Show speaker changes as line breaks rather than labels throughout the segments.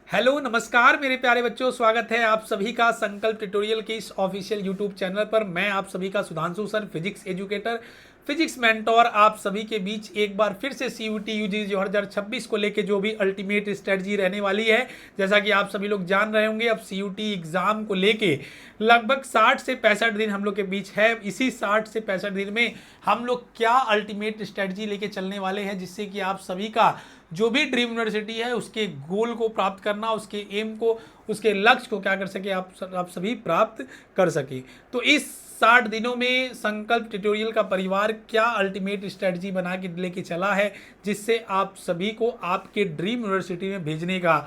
Hello नमस्कार मेरे प्यारे बच्चों, स्वागत है आप सभी का संकल्प ट्यूटोरियल के इस ऑफिशियल यूट्यूब चैनल पर। मैं आप सभी का Sudhanshu sir, physics educator, physics mentor, आप सभी के बीच एक बार फिर से CUT UG 2026 को लेके जो भी अल्टीमेट स्ट्रेटजी रहने वाली है। जैसा कि आप सभी लोग जान रहे होंगे, अब CUT एग्जाम को लेके लगभग 60 से 65 दिन हम लोग के बीच है। इसी 60 से 65 दिन में हम लोग क्या अल्टीमेट स्ट्रेटजी लेके चलने वाले हैं, जिससे कि आप सभी का जो भी ड्रीम यूनिवर्सिटी है उसके गोल को प्राप्त करना, उसके एम को, उसके लक्ष्य को क्या कर सके, आप सभी प्राप्त कर सके। तो इस 60 दिनों में संकल्प ट्यूटोरियल का परिवार क्या अल्टीमेट स्ट्रेटजी बना के लेके चला है, जिससे आप सभी को आपके ड्रीम यूनिवर्सिटी में भेजने का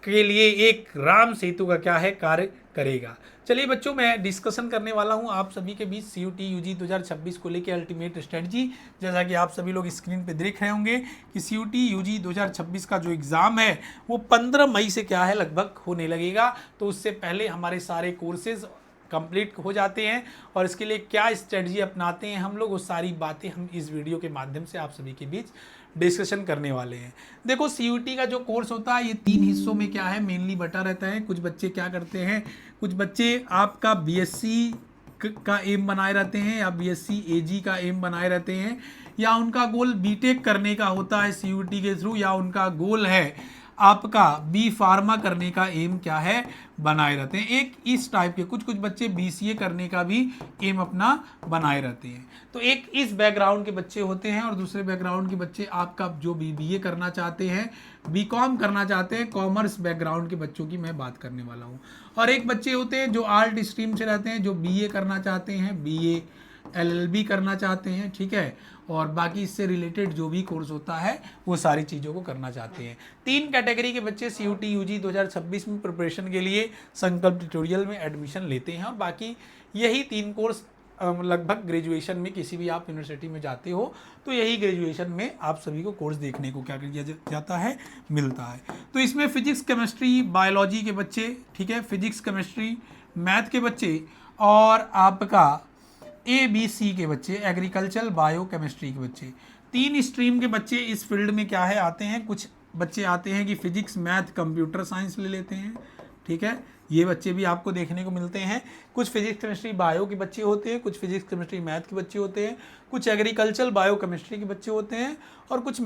के लिए एक राम सेतु का क्या है कार्य करेगा। चलिए बच्चों, मैं डिस्कशन करने वाला हूं आप सभी के बीच CUT UG 2026 को लेकर अल्टीमेट स्ट्रेटजी। जैसा कि आप सभी लोग स्क्रीन पे देख रहे होंगे कि CUT UG 2026 का जो एग्ज़ाम है वो 15 मई से क्या है लगभग होने लगेगा। तो उससे पहले हमारे सारे कोर्सेज कंप्लीट हो जाते हैं और इसके लिए क्या स्ट्रेटजी अपनाते हैं हम लोग, वो सारी बातें हम इस वीडियो के माध्यम से आप सभी के बीच डिस्कशन करने वाले हैं। देखो, CUT का जो कोर्स होता है ये 3 हिस्सों में क्या है मेनली बटा रहता है। कुछ बच्चे क्या करते हैं, कुछ बच्चे आपका BSc का एम बनाए रहते हैं या BSc AG का एम बनाए रहते हैं, या उनका गोल BTech करने का होता है CUT के थ्रू, या उनका गोल है आपका B फार्मा करने का एम क्या है बनाए रहते हैं। एक इस टाइप के कुछ कुछ बच्चे BCA करने का भी एम अपना बनाए रहते हैं। तो एक इस बैकग्राउंड के बच्चे होते हैं और दूसरे बैकग्राउंड के बच्चे आपका जो BBA करना चाहते हैं, BCom करना चाहते हैं, कॉमर्स बैकग्राउंड के बच्चों की मैं बात करने वाला हूँ। और एक बच्चे होते हैं जो आर्ट स्ट्रीम से रहते हैं, जो BA करना चाहते हैं, BA LLB करना चाहते हैं, ठीक है, और बाकी इससे रिलेटेड जो भी कोर्स होता है वो सारी चीज़ों को करना चाहते हैं। 3 कैटेगरी के बच्चे CUT UG 2026 में प्रिपरेशन के लिए संकल्प ट्यूटोरियल में एडमिशन लेते हैं, और बाकी यही 3 कोर्स लगभग ग्रेजुएशन में किसी भी आप यूनिवर्सिटी में जाते हो तो यही ग्रेजुएशन में आप सभी को कोर्स देखने को क्या किया जाता है, मिलता है। तो इसमें फिजिक्स, केमिस्ट्री, बायोलॉजी के बच्चे, ठीक है, फिजिक्स, केमिस्ट्री, मैथ के बच्चे, और आपका ABC के बच्चे, एग्रीकल्चर, बायो केमिस्ट्री के बच्चे, 3 स्ट्रीम के बच्चे इस फील्ड में क्या है आते हैं। कुछ बच्चे आते हैं कि फिजिक्स, मैथ, कंप्यूटर साइंस ले लेते हैं, ठीक है, ये बच्चे भी आपको देखने को मिलते हैं। कुछ फिजिक्स, केमिस्ट्री, बायो के बच्चे होते हैं, कुछ फिजिक्स, केमिस्ट्री, मैथ के बच्चे होते हैं, कुछ एग्रीकल्चर, बायो केमिस्ट्री के बच्चे होते हैं, और कुछ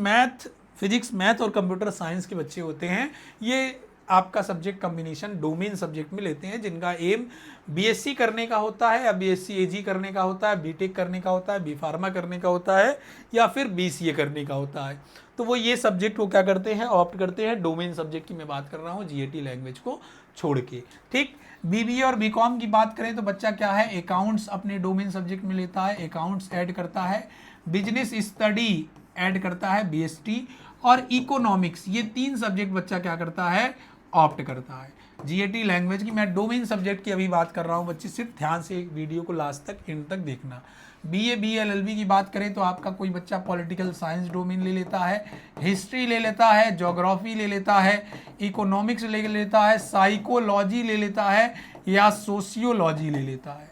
फिजिक्स, मैथ और कंप्यूटर साइंस के बच्चे होते हैं। ये आपका सब्जेक्ट कॉम्बिनेशन डोमेन सब्जेक्ट में लेते हैं, जिनका एम BSc करने का होता है, या BSc AG करने का होता है, BTech करने का होता है, B फार्मा करने का होता है, या फिर BCA करने का होता है। तो वो ये सब्जेक्ट को क्या करते हैं, ऑप्ट करते हैं। डोमेन सब्जेक्ट की मैं बात कर रहा हूँ, GAT लैंग्वेज को छोड़ के, ठीक। BBA और BCom की बात करें तो बच्चा क्या है, अकाउंट्स अपने डोमेन सब्जेक्ट में लेता है, अकाउंट्स ऐड करता है, बिजनेस स्टडी ऐड करता है BST, और इकोनॉमिक्स, ये 3 सब्जेक्ट बच्चा क्या करता है, ऑप्ट करता है। GAT लैंग्वेज की मैं डोमेन सब्जेक्ट की अभी बात कर रहा हूँ बच्चे, सिर्फ ध्यान से एक वीडियो को लास्ट तक एंड तक देखना। BA BA LLB की बात करें तो आपका कोई बच्चा पॉलिटिकल साइंस डोमेन ले लेता है, हिस्ट्री ले लेता है, ज्योग्राफी ले लेता है, इकोनॉमिक्स ले लेता है, साइकोलॉजी ले लेता है, या सोशियोलॉजी ले लेता है,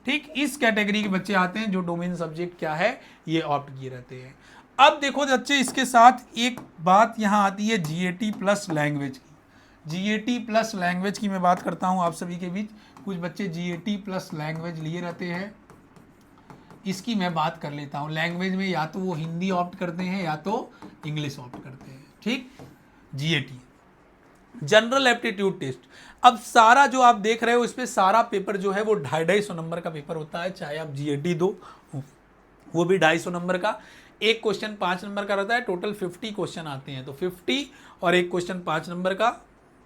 ठीक। इस कैटेगरी के बच्चे आते हैं जो डोमेन सब्जेक्ट क्या है ये ऑप्ट किए रहते हैं। अब देखो बच्चे, इसके साथ एक बात यहाँ आती है GAT प्लस लैंग्वेज की। GAT प्लस लैंग्वेज की मैं बात करता हूँ आप सभी के बीच। कुछ बच्चे GAT प्लस लैंग्वेज लिए रहते हैं, इसकी मैं बात कर लेता हूँ। लैंग्वेज में या तो वो हिंदी ऑप्ट करते हैं या तो इंग्लिश ऑप्ट करते हैं, ठीक। GAT जनरल एप्टीट्यूड टेस्ट, अब सारा जो आप देख रहे हो इसमें सारा पेपर जो है वो 250 नंबर का पेपर होता है, चाहे आप GAT दो वो भी 250 नंबर का। एक क्वेश्चन 5 नंबर का रहता है, टोटल 50 क्वेश्चन आते हैं, तो 50 और एक क्वेश्चन 5 नंबर का,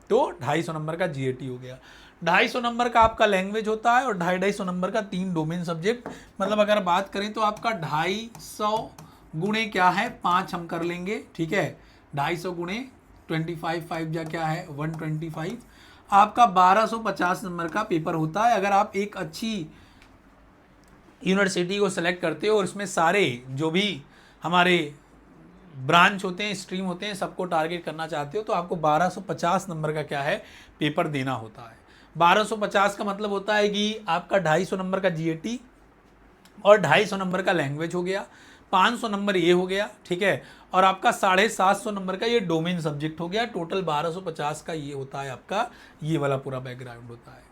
तो 250 नंबर का GAT हो गया। 250 नंबर का आपका लैंग्वेज होता है, और 250 नंबर का 3 डोमेन सब्जेक्ट। मतलब अगर बात करें तो आपका 250 गुणे क्या है 5 हम कर लेंगे, ठीक है, 250 गुणे 25, 5 जा क्या है 125, आपका 1250 नंबर का पेपर होता है। अगर आप एक अच्छी यूनिवर्सिटी को सेलेक्ट करते हो और इसमें सारे जो भी हमारे ब्रांच होते हैं, स्ट्रीम होते हैं, सबको टारगेट करना चाहते हो तो आपको 1250 नंबर का क्या है पेपर देना होता है। 1250 का मतलब होता है कि आपका 250 नंबर का GAT और 250 नंबर का लैंग्वेज हो गया, 500 नंबर ये हो गया, ठीक है, और आपका 750 नंबर का ये डोमेन सब्जेक्ट हो गया। टोटल 1250 का ये होता है आपका, ये वाला पूरा बैकग्राउंड होता है।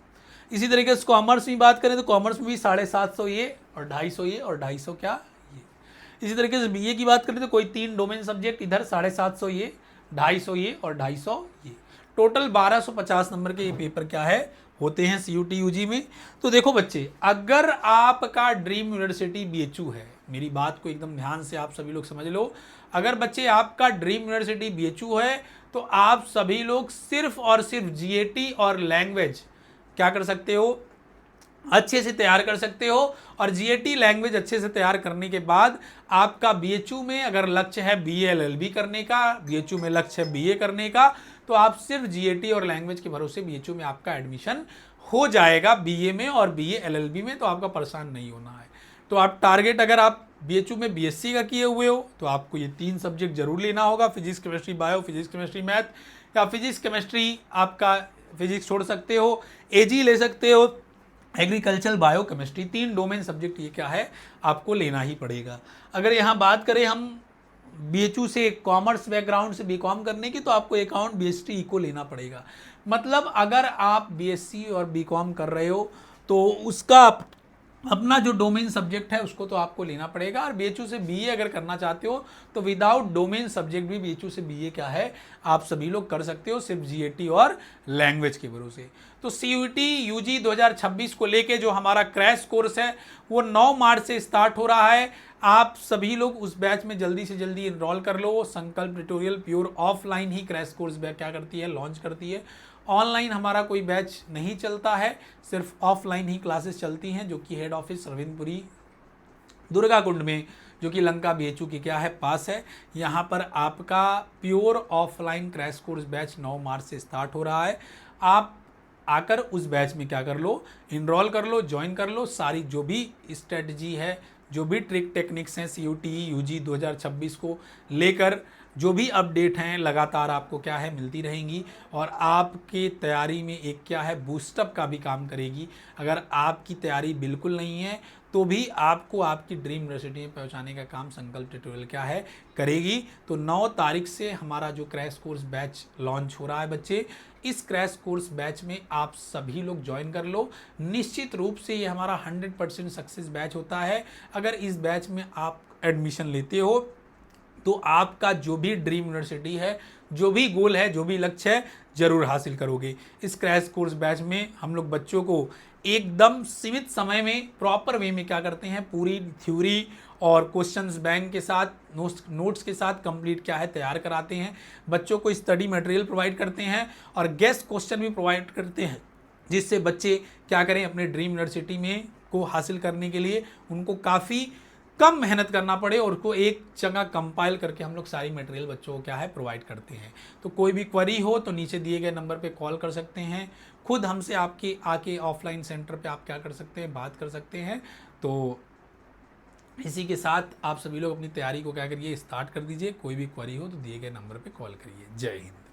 इसी तरीके से कॉमर्स में बात करें तो कॉमर्स में भी 750 ये और 250 ये और 250 क्या ये। इसी तरीके से बीए की बात करें तो कोई 3 डोमेन सब्जेक्ट, इधर 750 ये, 250 ये और 250 ये। टोटल 1250 नंबर के ये पेपर क्या है होते हैं CUT UG में। तो देखो बच्चे, अगर आपका ड्रीम यूनिवर्सिटी BHU है, मेरी बात को एकदम ध्यान से आप सभी लोग समझ लो, अगर बच्चे आपका ड्रीम यूनिवर्सिटी BHU है तो आप सभी लोग सिर्फ और सिर्फ GAT और लैंग्वेज क्या कर सकते हो, अच्छे से तैयार कर सकते हो। और GAT लैंग्वेज अच्छे से तैयार करने के बाद आपका BHU में अगर लक्ष्य है BA LLB करने का, BHU में लक्ष्य है BA करने का, तो आप सिर्फ GAT और लैंग्वेज के भरोसे BHU में आपका एडमिशन हो जाएगा, BA में और BA LLB में, तो आपका परेशान नहीं होना है। तो आप टारगेट, अगर आप BHU में BSc का किए हुए हो तो आपको ये 3 सब्जेक्ट जरूर लेना होगा, physics chemistry bio, physics chemistry math, या फिजिक्स केमिस्ट्री आपका फिजिक्स छोड़ सकते हो, AG ले सकते हो, agriculture bio chemistry, 3 domain subject ये क्या है आपको लेना ही पड़ेगा। अगर यहाँ बात करें हम BHU से कॉमर्स बैकग्राउंड से BCom करने की, तो आपको अकाउंट BST इको लेना पड़ेगा। मतलब अगर आप BSc और BCom कर रहे हो तो उसका अपना जो डोमेन सब्जेक्ट है उसको तो आपको लेना पड़ेगा। और BHU से BA अगर करना चाहते हो तो विदाउट डोमेन सब्जेक्ट भी BHU से BA क्या है आप सभी लोग कर सकते हो, सिर्फ GAT और लैंग्वेज के भरोसे। तो CUT UG 2026 को लेके जो हमारा क्रैश कोर्स है वो 9 मार्च से स्टार्ट हो रहा है। आप सभी लोग उस बैच में जल्दी से जल्दी इनरोल कर लो। संकल्प ट्यूटोरियल प्योर ऑफलाइन ही क्रैश कोर्स बैच क्या करती है, लॉन्च करती है। ऑनलाइन हमारा कोई बैच नहीं चलता है, सिर्फ ऑफलाइन ही क्लासेस चलती हैं, जो कि हेड ऑफिस रविंद्रपुरी दुर्गा कुंड में, जो कि लंका BHU की क्या है पास है। यहाँ पर आपका pure offline crash course batch 9 मार्च से स्टार्ट हो रहा है। आप आकर उस बैच में क्या कर लो, इनरोल कर लो, ज्वाइन कर लो। सारी जो भी स्ट्रेटजी है, जो भी ट्रिक टेक्निक्स हैं CUT UG 2026 को लेकर, जो भी अपडेट हैं लगातार आपको क्या है मिलती रहेंगी और आपकी तैयारी में एक क्या है बूस्टअप का भी काम करेगी। अगर आपकी तैयारी बिल्कुल नहीं है तो भी आपको आपकी ड्रीम यूनिवर्सिटी में पहुंचाने का काम संकल्प ट्यूटोरियल क्या है करेगी। तो 9 तारीख से हमारा जो क्रैश कोर्स बैच लॉन्च हो रहा है बच्चे, इस क्रैश कोर्स बैच में आप सभी लोग ज्वाइन कर लो। निश्चित रूप से ये हमारा 100% सक्सेस बैच होता है। अगर इस बैच में आप एडमिशन लेते हो तो आपका जो भी ड्रीम यूनिवर्सिटी है, जो भी गोल है, जो भी लक्ष्य है, जरूर हासिल करोगे। इस क्रैश कोर्स बैच में हम लोग बच्चों को एकदम सीमित समय में प्रॉपर वे में क्या करते हैं, पूरी थ्योरी और क्वेश्चंस बैंक के साथ, नोट्स के साथ कंप्लीट क्या है तैयार कराते हैं। बच्चों को स्टडी मटेरियल प्रोवाइड करते हैं और गेस्ट क्वेश्चन भी प्रोवाइड करते हैं, जिससे बच्चे क्या करें अपने ड्रीम यूनिवर्सिटी में को हासिल करने के लिए उनको काफ़ी कम मेहनत करना पड़े और उसको एक जगह कंपाइल करके हम लोग सारी मटेरियल बच्चों को क्या है प्रोवाइड करते हैं। तो कोई भी क्वेरी हो तो नीचे दिए गए नंबर पे कॉल कर सकते हैं, खुद हमसे आपके आके ऑफलाइन सेंटर पे आप क्या कर सकते हैं, बात कर सकते हैं। तो इसी के साथ आप सभी लोग अपनी तैयारी को क्या करिए, स्टार्ट कर दीजिए। कोई भी क्वेरी हो तो दिए गए नंबर पे कॉल करिए। जय हिंद।